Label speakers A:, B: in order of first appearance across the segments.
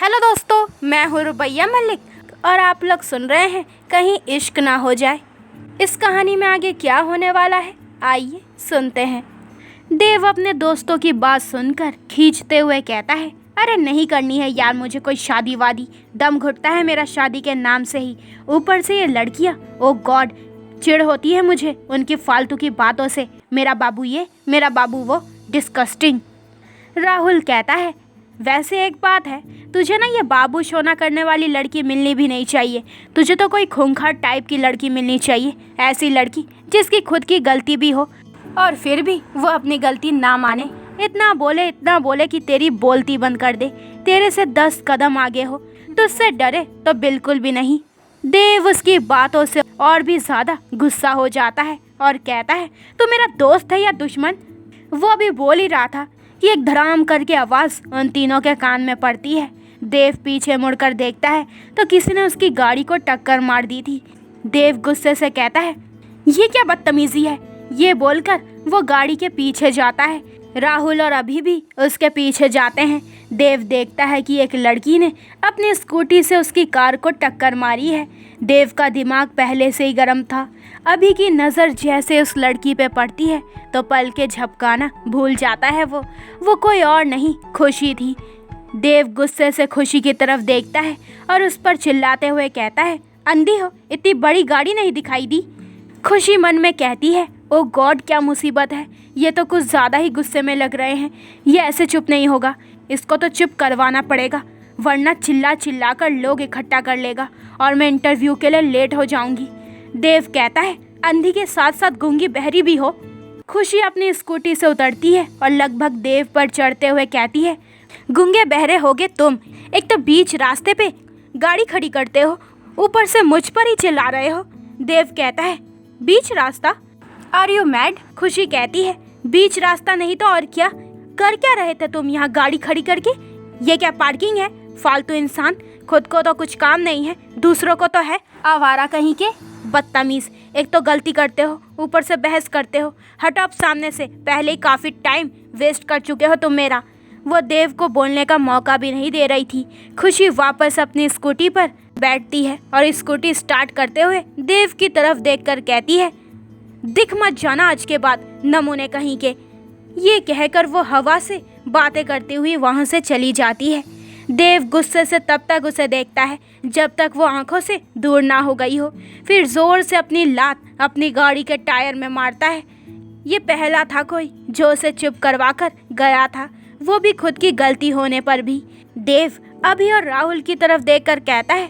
A: Hello दोस्तों, मैं हूँ रुबैया मलिक और आप लोग सुन रहे हैं कहीं इश्क ना हो जाए। इस कहानी में आगे क्या होने वाला है, आइए सुनते हैं। देव अपने दोस्तों की बात सुनकर खींचते हुए कहता है, अरे नहीं करनी है यार मुझे कोई शादी वादी, दम घुटता है मेरा शादी के नाम से ही। ऊपर से ये लड़कियाँ, ओ गॉड, चिढ़ होती है मुझे उनकी फालतू की बातों से। मेरा बाबू ये, मेरा बाबू वो, डिस्कस्टिंग। राहुल कहता है, वैसे एक बात है, तुझे ना ये बाबू शोना करने वाली लड़की मिलनी भी नहीं चाहिए। तुझे तो कोई खूंखार टाइप की लड़की मिलनी चाहिए, ऐसी लड़की जिसकी खुद की गलती भी हो और फिर भी वो अपनी गलती ना माने। इतना बोले कि तेरी बोलती बंद कर दे, तेरे से 10 कदम आगे हो, तुझसे डरे तो बिल्कुल भी नहीं। देव उसकी बातों से और भी ज़्यादा गुस्सा हो जाता है और कहता है, तू मेरा दोस्त है या दुश्मन? वो अभी बोल ही रहा था कि एक धड़ाम करके आवाज़ उन तीनों के कान में पड़ती है। देव पीछे मुड़कर देखता है तो किसी ने उसकी गाड़ी को टक्कर मार दी थी। देव गुस्से से कहता है, ये क्या बदतमीजी है? ये बोलकर वो गाड़ी के पीछे जाता है। राहुल और अभी भी उसके पीछे जाते हैं। देव देखता है कि एक लड़की ने अपनी स्कूटी से उसकी कार को टक्कर मारी है। देव का दिमाग पहले से ही गर्म था। अभी की नज़र जैसे उस लड़की पे पड़ती है तो पल के झपकाना भूल जाता है। वो कोई और नहीं, खुशी थी। देव गुस्से से खुशी की तरफ देखता है और उस पर चिल्लाते हुए कहता है, अंधी हो, इतनी बड़ी गाड़ी नहीं दिखाई दी? खुशी मन में कहती है, ओ गॉड, क्या मुसीबत है, ये तो कुछ ज़्यादा ही गुस्से में लग रहे हैं। ये ऐसे चुप नहीं होगा, इसको तो चुप करवाना पड़ेगा, वरना चिल्ला कर लोग इकट्ठा कर लेगा और मैं इंटरव्यू के लिए लेट हो जाऊंगी। देव कहता है, अंधी के साथ साथ गूंगी बहरी भी हो? खुशी अपनी स्कूटी से उतरती है और लगभग देव पर चढ़ते हुए कहती है, गूंगे बहरे होगे तुम? एक तो बीच रास्ते पे गाड़ी खड़ी करते हो, ऊपर से मुझ पर ही चिल्ला रहे हो। देव कहता है, बीच रास्ता? Are you mad? खुशी कहती है, बीच रास्ता नहीं तो और क्या? कर क्या रहे थे तुम यहाँ गाड़ी खड़ी करके? ये क्या पार्किंग है? फालतू इंसान, खुद को तो कुछ काम नहीं है, दूसरों को तो है। आवारा कहीं के, बदतमीज, एक तो गलती करते हो, ऊपर से बहस करते हो। हटो अब सामने से, पहले ही काफ़ी टाइम वेस्ट कर चुके हो तुम मेरा। वो देव को बोलने का मौका भी नहीं दे रही थी। खुशी वापस अपनी स्कूटी पर बैठती है और स्कूटी स्टार्ट करते हुए देव की तरफ देखकर कहती है, दिख मत जाना आज के बाद, नमूने कहीं के। ये कहकर वो हवा से बातें करती हुई वहाँ से चली जाती है। देव गुस्से से तब तक उसे देखता है जब तक वो आंखों से दूर ना हो गई हो। फिर जोर से अपनी लात अपनी गाड़ी के टायर में मारता है। ये पहला था कोई जो उसे चुप करवा कर गया था, वो भी खुद की गलती होने पर भी। देव अभी और राहुल की तरफ देखकर कहता है,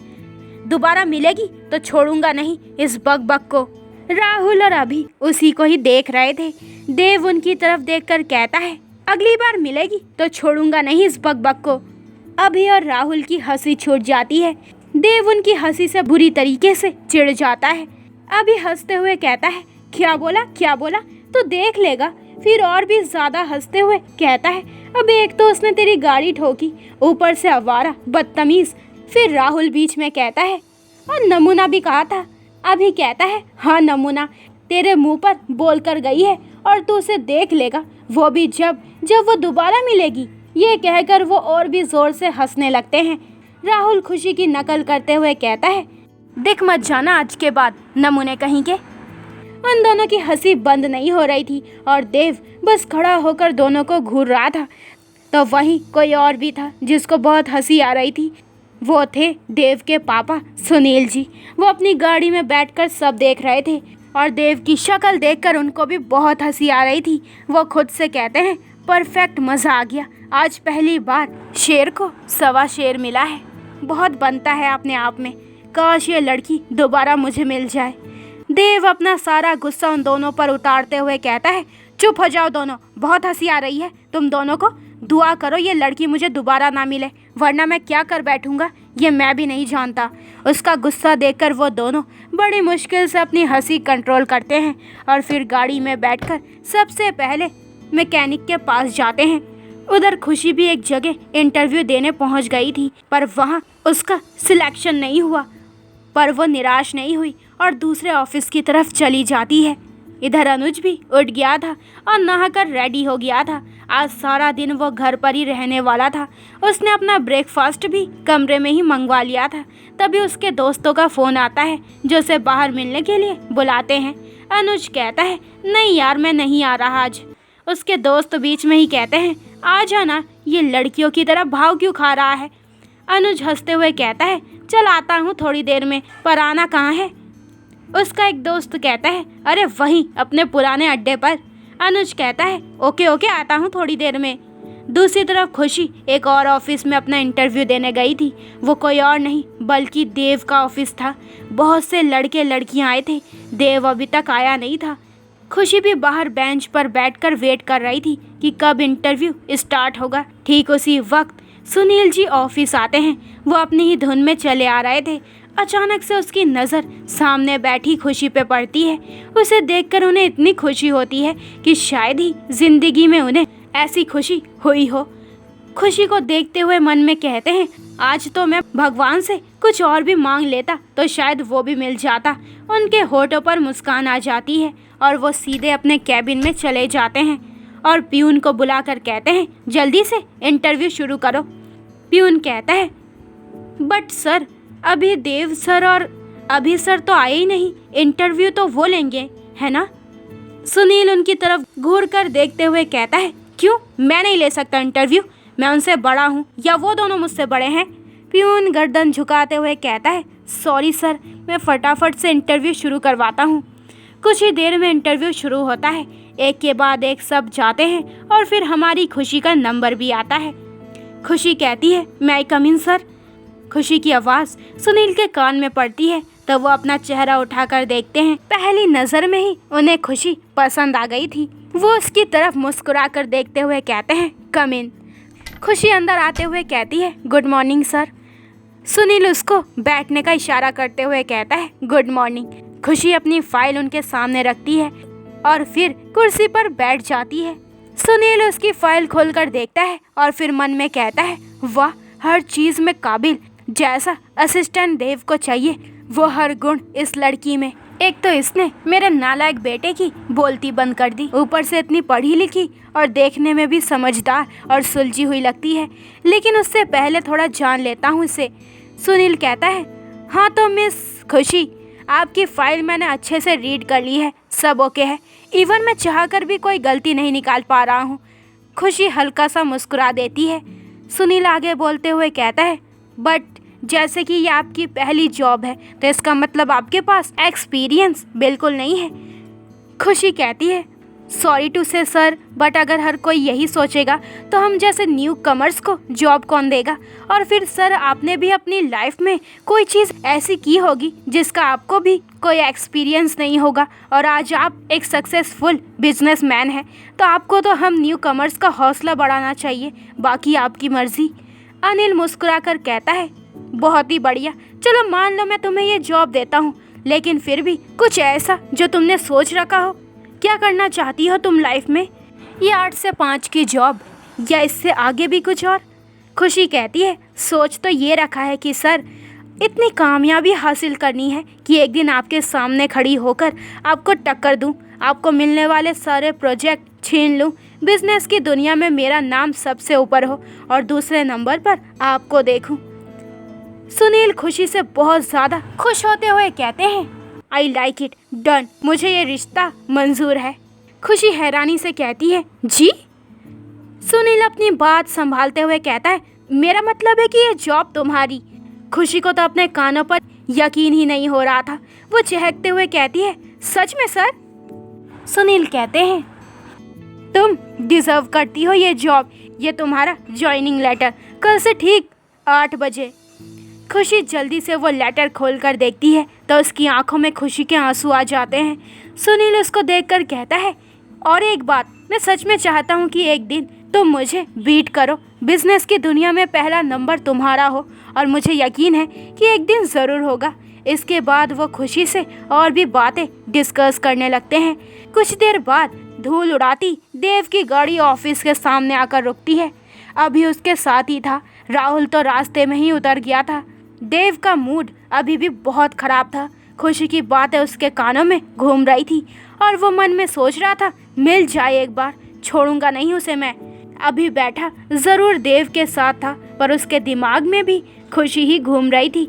A: दोबारा मिलेगी तो छोड़ूंगा नहीं इस बक को। राहुल और अभी उसी को ही देख रहे थे। देव उनकी तरफ देखकर कहता है, अगली बार मिलेगी तो छोड़ूंगा नहीं इस बक को। अभी और राहुल की हंसी छूट जाती है। देव उनकी हंसी से बुरी तरीके से चिढ़ जाता है। अभी हंसते हुए कहता है, क्या बोला तो देख लेगा। फिर और भी ज़्यादा हंसते हुए कहता है, अब एक तो उसने तेरी गाड़ी ठोकी, ऊपर से आवारा, बदतमीज। फिर राहुल बीच में कहता है, और नमूना भी कहा था। अभी कहता है, हाँ नमूना, तेरे मुंह पर बोल कर गई है और तू उसे देख लेगा, वो भी जब वो दोबारा मिलेगी। ये कहकर वो और भी जोर से हंसने लगते हैं। राहुल खुशी की नकल करते हुए कहता है, दिख मत जाना आज के बाद, नमूने कहीं के। उन दोनों की हंसी बंद नहीं हो रही थी और देव बस खड़ा होकर दोनों को घूर रहा था। तो वहीं कोई और भी था जिसको बहुत हंसी आ रही थी। वो थे देव के पापा सुनील जी। वो अपनी गाड़ी में बैठकर सब देख रहे थे और देव की शक्ल देखकर उनको भी बहुत हंसी आ रही थी। वो खुद से कहते हैं, परफेक्ट, मज़ा आ गया, आज पहली बार शेर को सवा शेर मिला है। बहुत बनता है अपने आप में, काश ये लड़की दोबारा मुझे मिल जाए। देव अपना सारा गुस्सा उन दोनों पर उतारते हुए कहता है, चुप हो जाओ दोनों, बहुत हंसी आ रही है तुम दोनों को। दुआ करो ये लड़की मुझे दोबारा ना मिले, वरना मैं क्या कर बैठूंगा ये मैं भी नहीं जानता। उसका गुस्सा देखकर वो दोनों बड़ी मुश्किल से अपनी हंसी कंट्रोल करते हैं और फिर गाड़ी में बैठकर सबसे पहले मैकेनिक के पास जाते हैं। उधर खुशी भी एक जगह इंटरव्यू देने पहुंच गई थी, पर वहाँ उसका सिलेक्शन नहीं हुआ। पर वो निराश नहीं हुई और दूसरे ऑफिस की तरफ चली जाती है। इधर अनुज भी उठ गया था और नहाकर रेडी हो गया था। आज सारा दिन वो घर पर ही रहने वाला था। उसने अपना ब्रेकफास्ट भी कमरे में ही मंगवा लिया था। तभी उसके दोस्तों का फ़ोन आता है जो उसे बाहर मिलने के लिए बुलाते हैं। अनुज कहता है नहीं यार, मैं नहीं आ रहा आज। उसके दोस्त बीच में ही कहते हैं आ जाना, ये लड़कियों की तरह भाव क्यों खा रहा है। अनुज हंसते हुए कहता है चल आता हूँ थोड़ी देर में, पर आना कहाँ है। उसका एक दोस्त कहता है अरे वहीं अपने पुराने अड्डे पर। अनुज कहता है ओके ओके आता हूँ थोड़ी देर में। दूसरी तरफ खुशी एक और ऑफिस में अपना इंटरव्यू देने गई थी। वो कोई और नहीं बल्कि देव का ऑफिस था। बहुत से लड़के लड़कियाँ आए थे, देव अभी तक आया नहीं था। खुशी भी बाहर बेंच पर बैठकर वेट कर रही थी कि कब इंटरव्यू स्टार्ट होगा। ठीक उसी वक्त सुनील जी ऑफिस आते हैं। वो अपनी ही धुन में चले आ रहे थे। अचानक से उसकी नज़र सामने बैठी खुशी पे पड़ती है। उसे देखकर उन्हें इतनी खुशी होती है कि शायद ही जिंदगी में उन्हें ऐसी खुशी हुई हो। खुशी को देखते हुए मन में कहते हैं आज तो मैं भगवान से कुछ और भी मांग लेता तो शायद वो भी मिल जाता। उनके होठों पर मुस्कान आ जाती है और वो सीधे अपने कैबिन में चले जाते हैं और प्यून को बुलाकर कहते हैं जल्दी से इंटरव्यू शुरू करो। प्यून कहता है बट सर अभी देव सर और अभी सर तो आए ही नहीं, इंटरव्यू तो वो लेंगे है ना। सुनील उनकी तरफ घूर कर देखते हुए कहता है क्यों, मैं नहीं ले सकता इंटरव्यू, मैं उनसे बड़ा हूँ या वो दोनों मुझसे बड़े हैं। प्यून गर्दन झुकाते हुए कहता है सॉरी सर, मैं फटाफट से इंटरव्यू शुरू करवाता हूँ। कुछ ही देर में इंटरव्यू शुरू होता है। एक के बाद एक सब जाते हैं और फिर हमारी खुशी का नंबर भी आता है। खुशी कहती है मैं आई कम इन सर। खुशी की आवाज़ सुनील के कान में पड़ती है तो वो अपना चेहरा उठाकर देखते हैं। पहली नज़र में ही उन्हें खुशी पसंद आ गई थी। वो उसकी तरफ मुस्कुराकर देखते हुए कहते हैं कम इन। खुशी अंदर आते हुए कहती है गुड मॉर्निंग सर। सुनील उसको बैठने का इशारा करते हुए कहता है गुड मॉर्निंग। खुशी अपनी फाइल उनके सामने रखती है और फिर कुर्सी पर बैठ जाती है। सुनील उसकी फाइल खोलकर देखता है और फिर मन में कहता है वाह, हर चीज़ में काबिल, जैसा असिस्टेंट देव को चाहिए वो हर गुण इस लड़की में। एक तो इसने मेरे नालायक बेटे की बोलती बंद कर दी, ऊपर से इतनी पढ़ी लिखी और देखने में भी समझदार और सुलझी हुई लगती है। लेकिन उससे पहले थोड़ा जान लेता हूँ इसे। सुनील कहता है हाँ तो मिस खुशी, आपकी फ़ाइल मैंने अच्छे से रीड कर ली है, सब ओके है। इवन मैं चाहकर भी कोई गलती नहीं निकाल पा रहा हूँ। खुशी हल्का सा मुस्कुरा देती है। सुनील आगे बोलते हुए कहता है बट जैसे कि ये आपकी पहली जॉब है तो इसका मतलब आपके पास एक्सपीरियंस बिल्कुल नहीं है। खुशी कहती है सॉरी टू से सर, बट अगर हर कोई यही सोचेगा तो हम जैसे न्यू कमर्स को जॉब कौन देगा। और फिर सर आपने भी अपनी लाइफ में कोई चीज़ ऐसी की होगी जिसका आपको भी कोई एक्सपीरियंस नहीं होगा और आज आप एक सक्सेसफुल बिजनेसमैन हैं, तो आपको तो हम न्यू कमर्स का हौसला बढ़ाना चाहिए, बाकी आपकी मर्ज़ी। अनिल मुस्कुराकर कहता है बहुत ही बढ़िया, चलो मान लो मैं तुम्हें ये जॉब देता हूँ, लेकिन फिर भी कुछ ऐसा जो तुमने सोच रखा हो। क्या करना चाहती हो तुम लाइफ में? ये 8 से 5 की जॉब या इससे आगे भी कुछ और? खुशी कहती है सोच तो ये रखा है कि सर इतनी कामयाबी हासिल करनी है कि एक दिन आपके सामने खड़ी होकर आपको टक्कर दूं, आपको मिलने वाले सारे प्रोजेक्ट छीन लूं, बिजनेस की दुनिया में मेरा नाम सबसे ऊपर हो और दूसरे नंबर पर आपको देखूं। सुनील खुशी से बहुत ज़्यादा खुश होते हुए कहते हैं आई लाइक इट, डन, मुझे ये रिश्ता मंजूर है। खुशी हैरानी से कहती है जी? सुनील अपनी बात संभालते हुए कहता है मेरा मतलब है कि ये जॉब तुम्हारी। खुशी को तो अपने कानों पर यकीन ही नहीं हो रहा था। वो चहकते हुए कहती है सच में सर? सुनील कहते हैं तुम डिजर्व करती हो ये जॉब, ये तुम्हारा ज्वाइनिंग लेटर, कल से ठीक 8 बजे। खुशी जल्दी से वो लेटर खोलकर देखती है तो उसकी आंखों में खुशी के आंसू आ जाते हैं। सुनील उसको देखकर कहता है और एक बात, मैं सच में चाहता हूँ कि एक दिन तुम मुझे बीट करो, बिजनेस की दुनिया में पहला नंबर तुम्हारा हो, और मुझे यकीन है कि एक दिन ज़रूर होगा। इसके बाद वो खुशी से और भी बातें डिस्कस करने लगते हैं। कुछ देर बाद धूल उड़ाती देव की गाड़ी ऑफिस के सामने आकर रुकती है। अभी उसके साथ ही था राहुल, तो रास्ते में ही उतर गया था। देव का मूड अभी भी बहुत ख़राब था। खुशी की बातें उसके कानों में घूम रही थी और वो मन में सोच रहा था मिल जाए एक बार, छोड़ूंगा नहीं उसे मैं। अभी बैठा ज़रूर देव के साथ था, पर उसके दिमाग में भी खुशी ही घूम रही थी।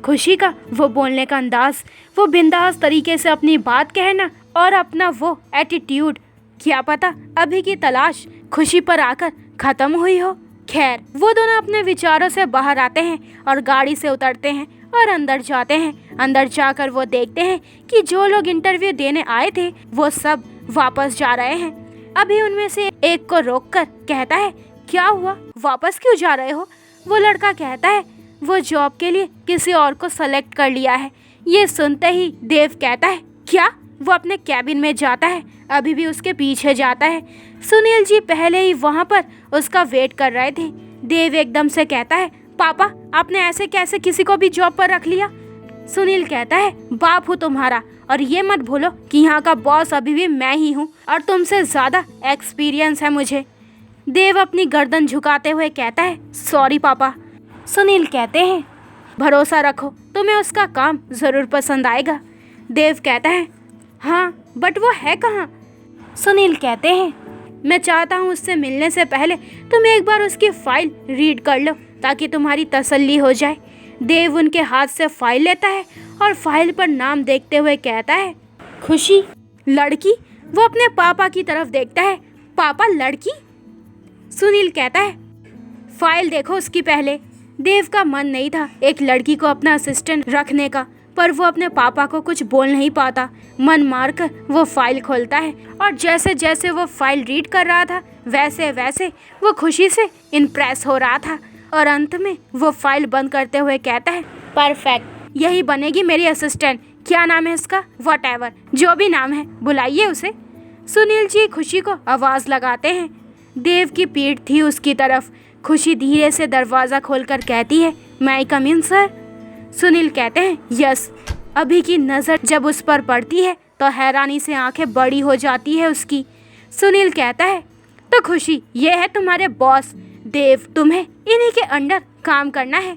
A: खुशी का वो बोलने का अंदाज, वो बिंदास तरीके से अपनी बात कहना और अपना वो एटीट्यूड, क्या पता अभी की तलाश खुशी पर आकर ख़त्म हुई हो। खैर, वो दोनों अपने विचारों से बाहर आते हैं और गाड़ी से उतरते हैं और अंदर जाते हैं। अंदर जाकर वो देखते हैं कि जो लोग इंटरव्यू देने आए थे वो सब वापस जा रहे हैं। अभी उनमें से एक को रोककर कहता है, क्या हुआ, वापस क्यों जा रहे हो? वो लड़का कहता है वो जॉब के लिए किसी और को सेलेक्ट कर लिया है। ये सुनते ही देव कहता है, क्या? वो अपने कैबिन में जाता है, अभी भी उसके पीछे जाता है। सुनील जी पहले ही वहाँ पर उसका वेट कर रहे थे। देव एकदम से कहता है, पापा आपने ऐसे कैसे किसी को भी जॉब पर रख लिया? सुनील कहता है, बाप हूँ तुम्हारा, और ये मत भूलो कि यहाँ का बॉस अभी भी मैं ही हूँ और तुमसे ज़्यादा एक्सपीरियंस है मुझे। देव अपनी गर्दन झुकाते हुए कहता है, सॉरी पापा। सुनील कहते हैं, भरोसा रखो, तुम्हें उसका काम ज़रूर पसंद आएगा। देव कहता है, हाँ बट वो है कहाँ? सुनील कहते हैं, मैं चाहता हूँ उससे मिलने से पहले तुम एक बार उसकी फाइल रीड कर लो ताकि तुम्हारी तसल्ली हो जाए। देव उनके हाथ से फाइल लेता है और फाइल पर नाम देखते हुए कहता है, खुशी। लड़की? वो अपने पापा की तरफ देखता है, पापा लड़की? सुनील कहता है, फाइल देखो उसकी पहले। देव का मन नहीं था एक लड़की को अपना असिस्टेंट रखने का, पर वो अपने पापा को कुछ बोल नहीं पाता। मन मारकर वो फाइल खोलता है और जैसे जैसे वो फाइल रीड कर रहा था वैसे वैसे वो खुशी से इम्प्रेस हो रहा था और अंत में वो फाइल बंद करते हुए कहता है, परफेक्ट, यही बनेगी मेरी असिस्टेंट। क्या नाम है इसका? व्हाटएवर, जो भी नाम है बुलाइए उसे। सुनील जी खुशी को आवाज़ लगाते हैं। देव की पीठ थी उसकी तरफ। खुशी धीरे से दरवाज़ा खोलकर कहती है, मैं आई कम इन सर? सुनील कहते हैं, यस। अभी की नज़र जब उस पर पड़ती है तो हैरानी से आंखें बड़ी हो जाती है उसकी। सुनील कहता है, तो खुशी ये है तुम्हारे बॉस देव, तुम्हें इन्हीं के अंडर काम करना है।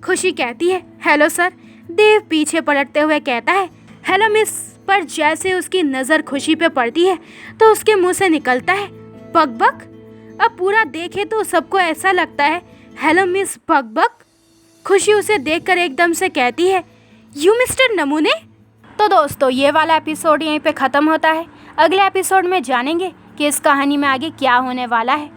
A: खुशी कहती है, हेलो सर। देव पीछे पलटते हुए कहता है, हेलो मिस। पर जैसे उसकी नज़र खुशी पे पड़ती है तो उसके मुंह से निकलता है, बक बक। अब पूरा देखे तो सबको ऐसा लगता है, हेलो मिस बक बक। खुशी उसे देखकर एकदम से कहती है, यू मिस्टर नमूने। तो दोस्तों ये वाला एपिसोड यहीं पे ख़त्म होता है। अगले एपिसोड में जानेंगे कि इस कहानी में आगे क्या होने वाला है।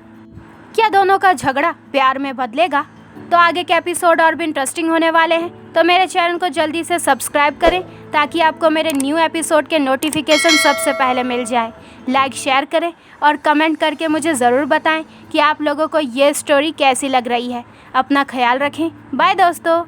A: क्या दोनों का झगड़ा प्यार में बदलेगा? तो आगे के एपिसोड और भी इंटरेस्टिंग होने वाले हैं, तो मेरे चैनल को जल्दी से सब्सक्राइब करें ताकि आपको मेरे न्यू एपिसोड के नोटिफिकेशन सबसे पहले मिल जाए। लाइक शेयर करें और कमेंट करके मुझे ज़रूर बताएं कि आप लोगों को ये स्टोरी कैसी लग रही है। अपना ख्याल रखें। बाय दोस्तों।